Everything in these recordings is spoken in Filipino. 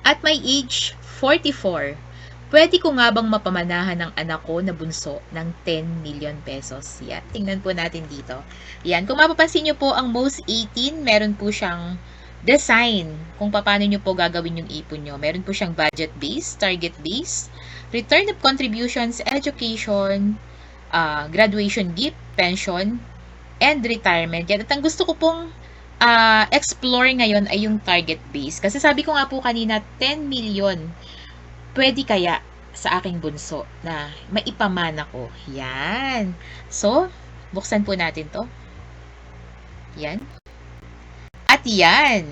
At my age 44, pwede ko nga bang mapamanahan ng anak ko na bunso ng 10 million pesos? Yan, tingnan po natin dito. Yan, kung mapapansin nyo po, ang most 18, meron po siyang design kung paano nyo po gagawin yung ipon nyo. Meron po siyang budget base, target base, return of contributions, education, graduation gift, pension, and retirement. Yan. At ang gusto ko pong explore ngayon ay yung target base. Kasi sabi ko nga po kanina, 10 million. Pwede kaya sa aking bunso na maipamana ko. Yan. So, buksan po natin to. Yan. At yan.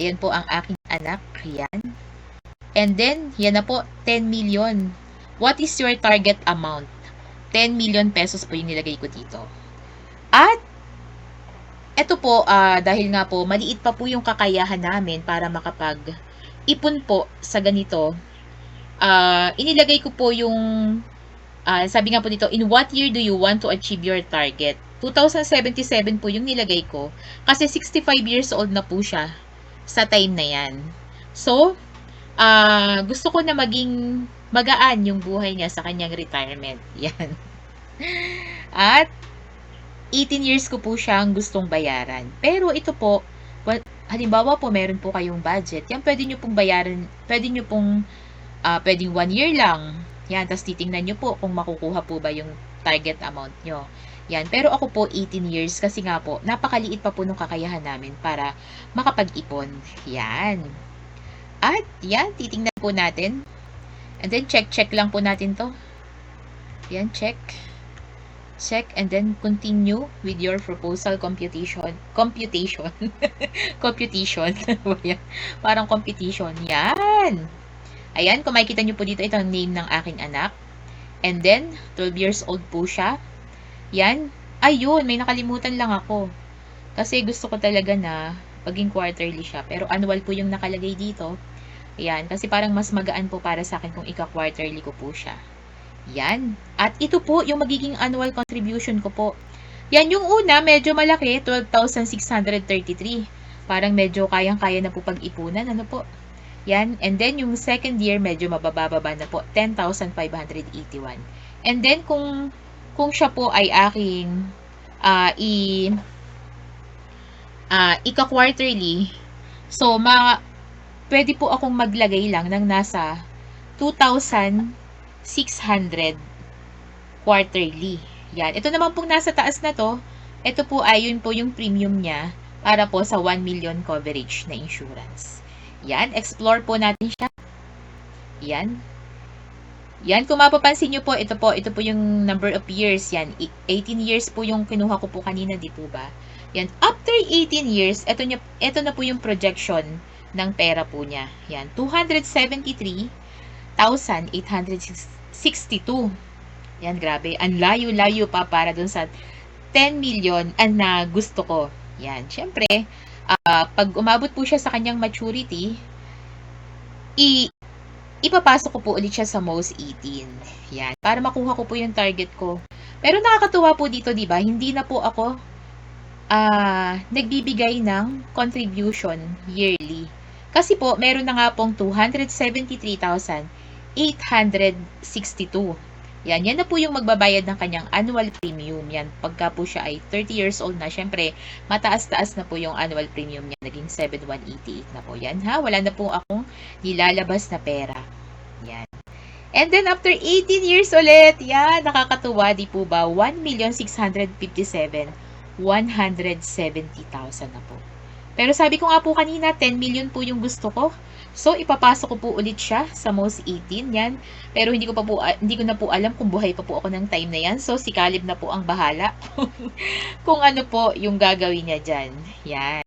Yan po ang aking anak. Yan. And then, yan na po, 10 million. What is your target amount? 10 million pesos po yung nilagay ko dito. At eto po, dahil nga po, maliit pa po yung kakayahan namin para makapag-ipon po sa ganito, inilagay ko po yung, sabi nga po dito, in what year do you want to achieve your target? 2077 po yung nilagay ko, kasi 65 years old na po siya sa time na yan. So, gusto ko na maging magaan yung buhay niya sa kanyang retirement. Yan. At 18 years ko po siyang gustong bayaran. Pero ito po, halimbawa po meron po kayong budget, yan pwede nyo pong bayaran, pwedeng 1 year lang. Yan, tapos titingnan nyo po kung makukuha po ba yung target amount nyo. Yan, pero ako po 18 years kasi nga po, napakaliit pa po nung kakayahan namin para makapag-ipon. Yan. At yan, titingnan po natin. And then check lang po natin to. Yan, check, and then continue with your proposal computation. Computation. Parang competition. Yan. Ayan, kung makikita nyo po dito, ito ang name ng aking anak. And then, 12 years old po siya. Yan. Ayun, may nakalimutan lang ako. Kasi gusto ko talaga na maging quarterly siya. Pero annual po yung nakalagay dito. Ayan, kasi parang mas magaan po para sa akin kung ika-quarterly ko po siya. Yan. At ito po yung magiging annual contribution ko po. Yan, yung una, medyo malaki, 12,633. Parang medyo kayang-kaya na po pag-ipunan. Ano po? Yan. And then, yung second year, medyo mabababa na po, 10,581. And then, kung siya po ay aking ika-quarterly, so, pwede po akong maglagay lang ng nasa 2,600 quarterly. Yan. Ito naman pong nasa taas na to, ito po ay yun po yung premium niya para po sa 1 million coverage na insurance. Yan. Explore po natin siya. Yan. Yan. Kung mapapansin nyo po, ito po yung number of years. Yan. 18 years po yung kinuha ko po kanina, di po ba? Yan. After 18 years, ito na po yung projection ng pera po niya. Yan. 273,862. Yan, grabe. Ang layo-layo pa para dun sa 10 million na gusto ko. Yan. Siyempre, pag umabot po siya sa kanyang maturity, ipapasok ko po ulit siya sa most 18. Yan. Para makuha ko po yung target ko. Pero nakakatuwa po dito, di ba? Hindi na po ako nagbibigay ng contribution yearly. Kasi po, meron na nga pong 273,862. Yan na po yung magbabayad ng kanyang annual premium. Yan, pagka po siya ay 30 years old na, syempre, mataas-taas na po yung annual premium niya. Naging 7,188 na po. Yan ha, wala na po akong nilalabas na pera. Yan. And then, after 18 years ulit, yan, nakakatuwa, di po ba? 1,657,170,000 na po. Pero sabi ko nga po kanina, 10 million po yung gusto ko. So, ipapasok ko po ulit siya sa most 18. Yan. Pero hindi ko na po alam kung buhay pa po ako ng time na yan. So, si Caleb na po ang bahala kung ano po yung gagawin niya dyan. Yan.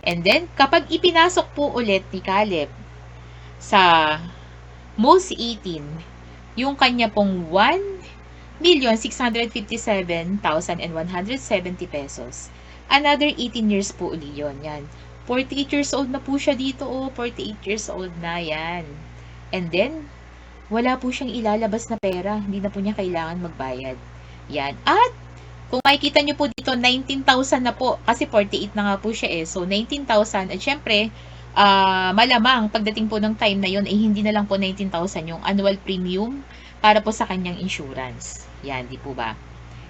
And then, kapag ipinasok po ulit ni Caleb sa most 18, yung kanya pong 1,657,170 pesos. Another 18 years po uli yun. Yan. 48 years old na po siya dito. 48 years old na. Yan. And then, wala po siyang ilalabas na pera. Hindi na po niya kailangan magbayad. Yan. At, kung makikita niyo po dito, 19,000 na po. Kasi 48 na nga po siya eh. So, 19,000. At syempre, malamang pagdating po ng time na yon ay hindi na lang po 19,000 yung annual premium para po sa kanyang insurance. Yan, di po ba?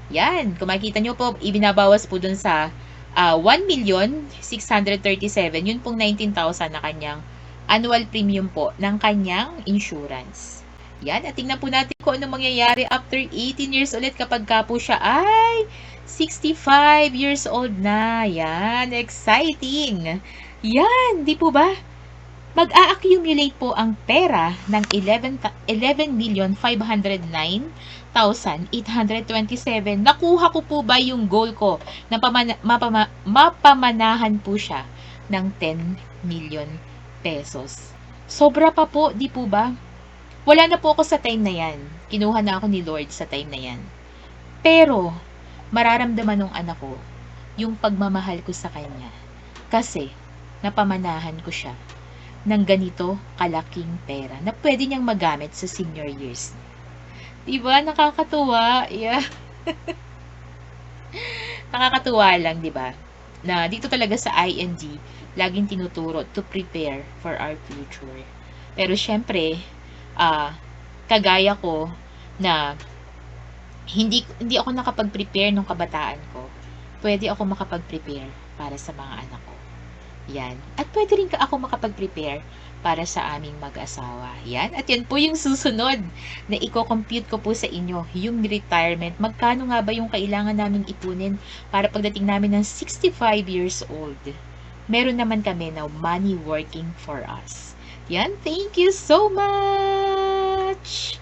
Yan, kung makikita nyo po, ibinabawas po dun sa 1,637,000, yun pong 19,000 na kanyang annual premium po ng kanyang insurance. Yan, at tingnan po natin kung ano mangyayari after 18 years ulit kapag ka po siya ay 65 years old na. Yan, exciting! Yan, di po ba? Mag-a-accumulate po ang pera ng 11,509,827. Nakuha ko po ba yung goal ko na mapamanahan po siya ng 10 million pesos? Sobra pa po, di po ba? Wala na po ako sa time na yan. Kinuha na ako ni Lord sa time na yan. Pero, mararamdaman ng anak ko yung pagmamahal ko sa kanya. Kasi, napamanahan ko siya ng ganito kalaking pera na pwede niyang magamit sa senior years. Diba? Nakakatuwa. Yeah. Nakakatuwa lang, diba? Na dito talaga sa ING, laging tinuturo to prepare for our future. Pero syempre, kagaya ko na hindi ako nakapag-prepare nung kabataan ko. Pwede ako makapag-prepare para sa mga anak ko. Yan. At pwede rin ako makapag-prepare para sa aming mag-asawa. Yan. At yan po yung susunod na i-compute ko po sa inyo. Yung retirement. Magkano nga ba yung kailangan naming ipunin para pagdating namin ng 65 years old? Meron naman kami na money working for us. Yan. Thank you so much!